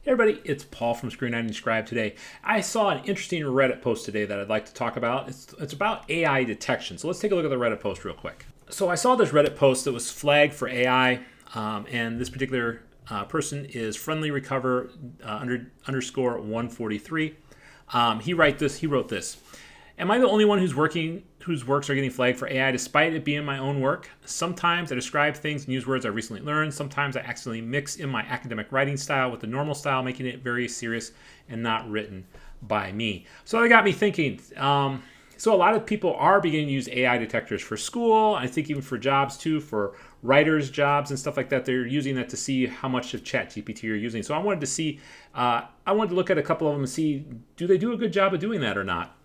Hey everybody, it's Paul from ScreenWritingScribe today. I saw an interesting Reddit post today that I'd like to talk about. It's about AI detection. So let's take a look at the Reddit post real quick. So I saw this Reddit post that was flagged for AI, and this particular person is Friendly Recover underscore 143. He wrote this. Am I the only one whose works are getting flagged for AI despite it being my own work? Sometimes I describe things and use words I recently learned. Sometimes I accidentally mix in my academic writing style with the normal style, making it very serious and not written by me. So that got me thinking. So a lot of people are beginning to use AI detectors for school. I think even for jobs too, for writers' jobs and stuff like that. They're using that to see how much of ChatGPT you're using. So I wanted to look at a couple of them and see, do they do a good job of doing that or not?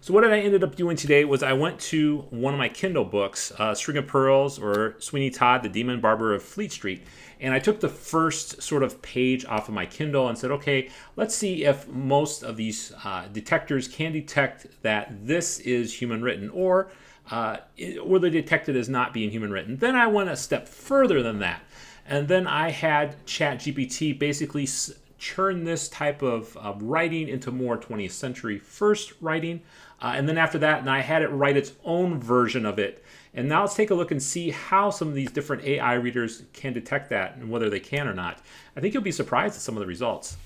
So what I ended up doing today was I went to one of my Kindle books, String of Pearls or Sweeney Todd, the Demon Barber of Fleet Street. And I took the first sort of page off of my Kindle and said, okay, let's see if most of these detectors can detect that this is human written or they detect it as not being human written. Then I went a step further than that. And then I had ChatGPT basically churn this type of writing into more 20th century first writing. And then after that, and I had it write its own version of it. And now let's take a look and see how some of these different AI readers can detect that and whether they can or not. I think you'll be surprised at some of the results.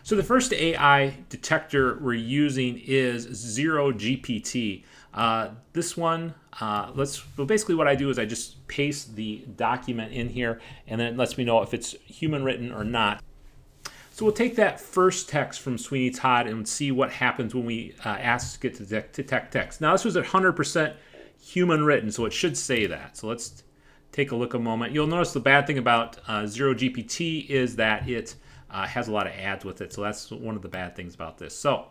So the first AI detector we're using is ZeroGPT. This one, basically what I do is I just paste the document in here and then it lets me know if it's human written or not. So we'll take that first text from Sweeney Todd and see what happens when we ask it to detect text. Now this was 100% human written, so it should say that. So let's take a look a moment. You'll notice the bad thing about ZeroGPT is that it has a lot of ads with it. So that's one of the bad things about this. So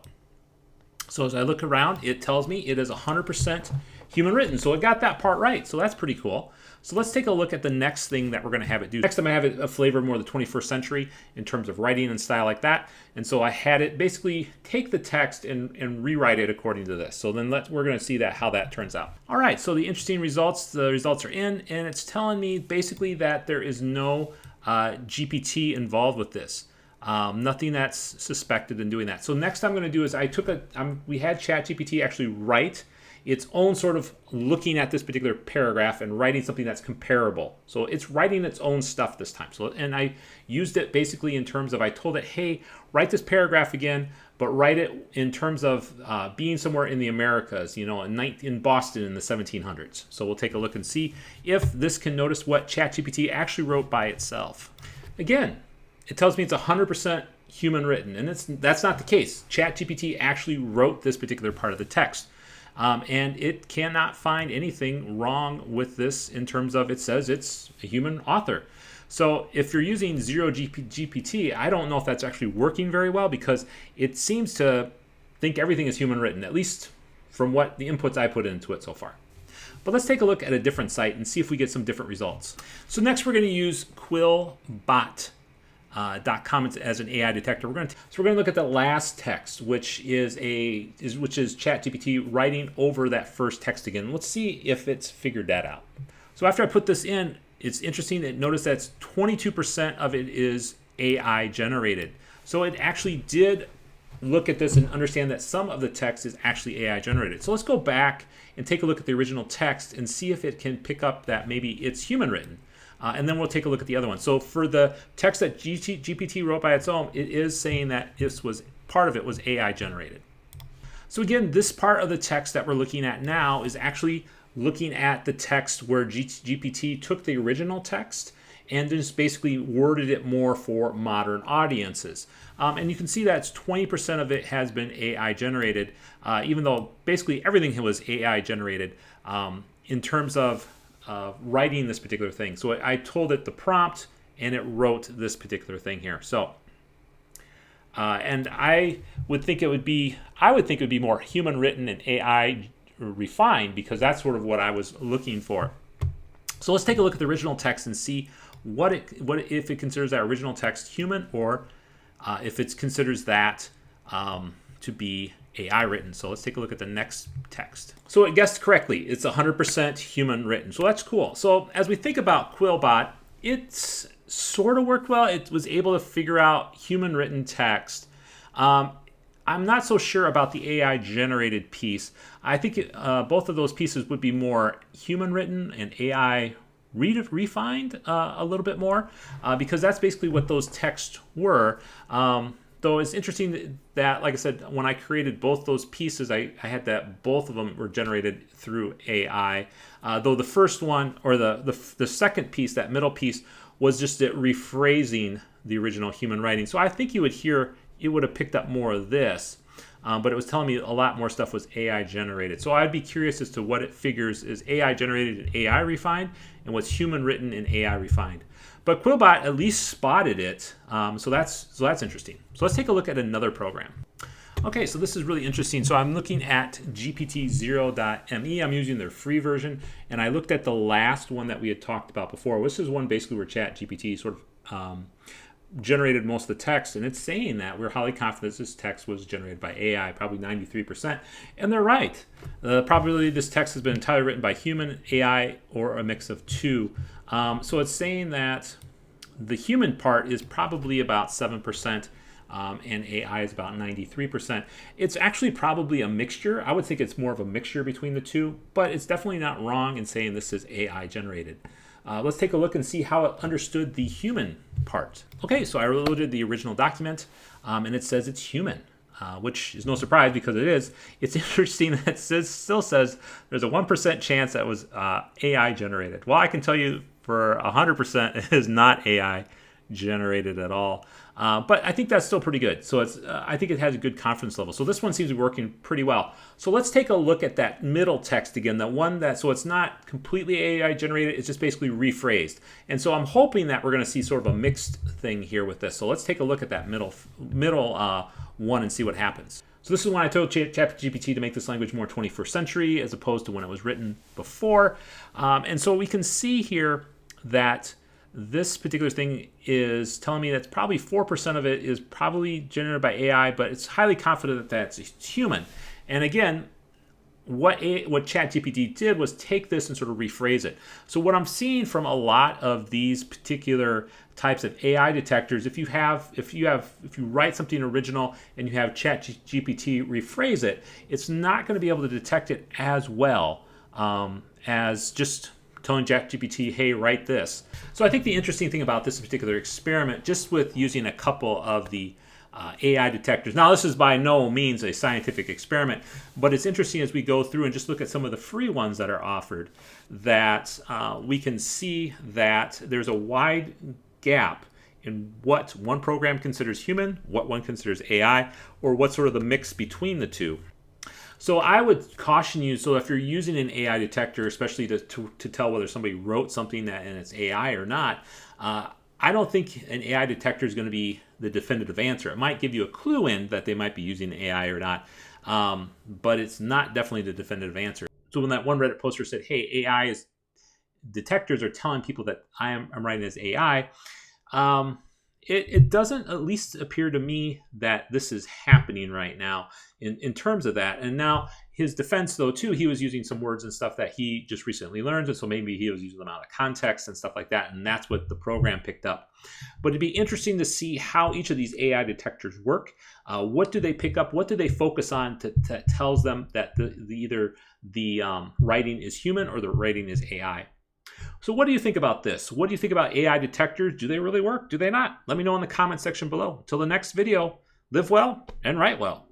as I look around, it tells me it is 100% human written. So it got that part right. So that's pretty cool. So let's take a look at the next thing that we're going to have it do. Next time I have it a flavor more of the 21st century in terms of writing and style like that. And so I had it basically take the text and rewrite it according to this. So then we're going to see how that turns out. All right, so the interesting results, the results are in, and it's telling me basically that there is no GPT involved with this. Nothing that's suspected in doing that. So next I'm going to do is we had ChatGPT actually write its own sort of looking at this particular paragraph and writing something that's comparable. So it's writing its own stuff this time. And I used it basically in terms of, I told it, hey, write this paragraph again, but write it in terms of being somewhere in the Americas, in Boston in the 1700s. So we'll take a look and see if this can notice what ChatGPT actually wrote by itself. Again, it tells me it's 100% human written, and that's not the case. ChatGPT actually wrote this particular part of the text. And it cannot find anything wrong with this in terms of it says it's a human author. So if you're using ZeroGPT, I don't know if that's actually working very well because it seems to think everything is human written, at least from what the inputs I put into it so far. But let's take a look at a different site and see if we get some different results. So next we're going to use Quillbot.com as an AI detector. We're going to look at the last text, which is ChatGPT writing over that first text again. Let's see if it's figured that out. So after I put this in, it's interesting that notice that 22% of it is AI generated. So it actually did look at this and understand that some of the text is actually AI generated. So let's go back and take a look at the original text and see if it can pick up that maybe it's human written. And then we'll take a look at the other one. So for the text that GPT wrote by its own, it is saying that part of it was AI generated. So again, this part of the text that we're looking at now is actually looking at the text where GPT took the original text and just basically worded it more for modern audiences. And you can see that 20% of it has been AI generated, even though basically everything was AI generated in terms of writing this particular thing. So I told it the prompt and it wrote this particular thing here. So and I would think it would be more human written and AI refined because that's sort of what I was looking for. So let's take a look at the original text and see if it considers that original text human or if it considers that to be AI written. So let's take a look at the next text. So it guessed correctly. It's 100% human written. So that's cool. So as we think about Quillbot, it's sort of worked well. It was able to figure out human written text. I'm not so sure about the AI generated piece. I think both of those pieces would be more human written and AI refined a little bit more, because that's basically what those texts were. Though it's interesting that, like I said, when I created both those pieces, I had that both of them were generated through AI. Though the first one, or the second piece, that middle piece, was just it rephrasing the original human writing. So I think you would hear it would have picked up more of this, but it was telling me a lot more stuff was AI generated. So I'd be curious as to what it figures is AI generated and AI refined, and what's human written and AI refined. But Quillbot at least spotted it, so that's interesting. So let's take a look at another program. Okay, so this is really interesting. So I'm looking at GPT-0.me. I'm using their free version, and I looked at the last one that we had talked about before. This is one basically where ChatGPT sort of generated most of the text, and it's saying that we're highly confident this text was generated by AI, probably 93%, and they're right. The probability this text has been entirely written by human, AI, or a mix of two. So it's saying that the human part is probably about 7%, and AI is about 93%. It's actually probably a mixture. I would think it's more of a mixture between the two, but it's definitely not wrong in saying this is AI generated. Let's take a look and see how it understood the human part. Okay, so I loaded the original document, and it says it's human, which is no surprise because it is. It's interesting that it still says there's a 1% chance that was AI generated. Well, I can tell you for 100% it is not AI generated at all. But I think that's still pretty good. So I think it has a good confidence level. So this one seems to be working pretty well. So let's take a look at that middle text again, the one that, so it's not completely AI generated, it's just basically rephrased. And so I'm hoping that we're going to see sort of a mixed thing here with this. So let's take a look at that middle one and see what happens. So this is when I told ChatGPT to make this language more 21st century as opposed to when it was written before. And so we can see here that this particular thing is telling me that probably 4% of it is probably generated by AI, but it's highly confident that that's human. And again, what ChatGPT did was take this and sort of rephrase it. So what I'm seeing from a lot of these particular types of AI detectors, if you write something original and you have ChatGPT rephrase it, it's not going to be able to detect it as well as just telling ChatGPT, hey, write this. So I think the interesting thing about this particular experiment, just with using a couple of the AI detectors. Now, this is by no means a scientific experiment, but it's interesting as we go through and just look at some of the free ones that are offered, that we can see that there's a wide gap in what one program considers human, what one considers AI, or what sort of the mix between the two. So I would caution you, so if you're using an AI detector, especially to tell whether somebody wrote something and it's AI or not, I don't think an AI detector is going to be the definitive answer. It might give you a clue in that they might be using AI or not, but it's not definitely the definitive answer. So when that one Reddit poster said, hey, detectors are telling people that I'm writing as AI, it doesn't at least appear to me that this is happening right now in terms of that. And now his defense, though, too, he was using some words and stuff that he just recently learned, and so maybe he was using them out of context and stuff like that, and that's what the program picked up. But it'd be interesting to see how each of these AI detectors work. What do they pick up? What do they focus on that tells them that either the writing is human or the writing is AI? So what do you think about this? What do you think about AI detectors? Do they really work? Do they not? Let me know in the comment section below. Until the next video, live well and write well.